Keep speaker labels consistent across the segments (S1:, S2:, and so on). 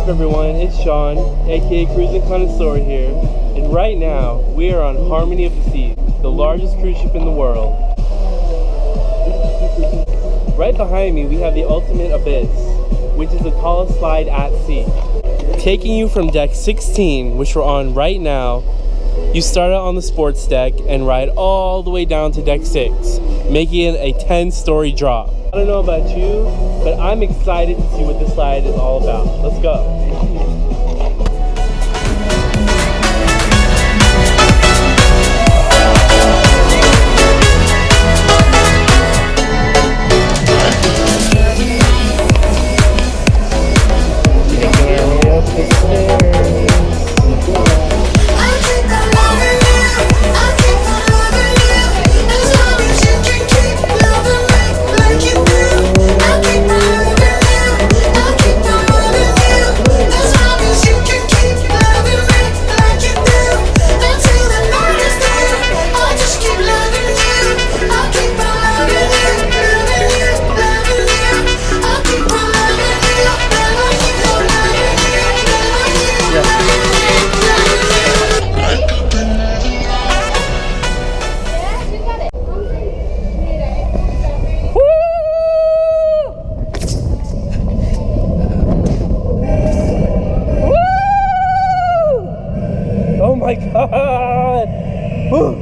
S1: up, everyone? It's Sean, aka Cruising Connoisseur here, and right now we are on Harmony of the Seas, the largest cruise ship in the world. Right behind me we have the ultimate abyss, which is the tallest slide at sea. Taking you from deck 16, which we're on right now, you start out on the sports deck and ride all the way down to deck 6, making it a 10-story drop. I don't know about you, but I'm excited to see what this slide is all about. Let's go. Oh my God! Woo.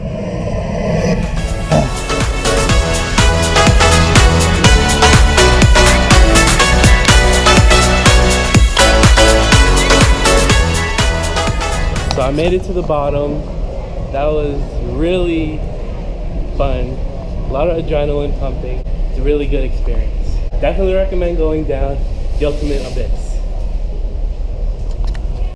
S1: So I made it to the bottom. That was really fun. A lot of adrenaline pumping. It's a really good experience. Definitely recommend going down the ultimate abyss.